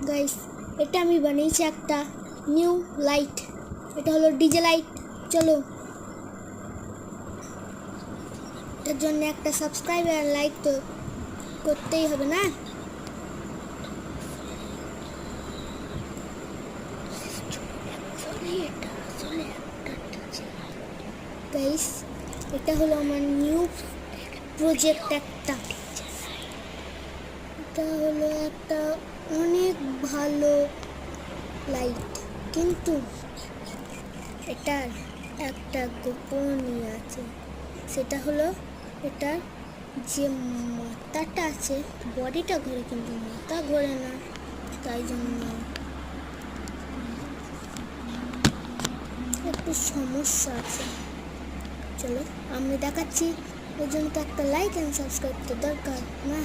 Guys, এটা আমি বানিয়েছি একটা নিউ লাইট। এটা হলো ডিজে লাইট। চলো, এটার জন্য একটা সাবস্ক্রাইব আর লাইক তো করতেই হবে না? গাইস, এটা হলো আমার নিউ প্রজেক্ট একটা। এটা হলো একটা অনেক ভালো লাইট, কিন্তু এটার একটা গোপনীয় আছে। সেটা হলো এটার যে মাথাটা আছে, বডিটা ঘোরে কিন্তু মাথা ঘোরে না। তাই জন্য একটু সমস্যা আছে। চলো আমি দেখাচ্ছি। ওই জন্য তো একটা লাইক অ্যান্ড সাবস্ক্রাইব তো দরকার না?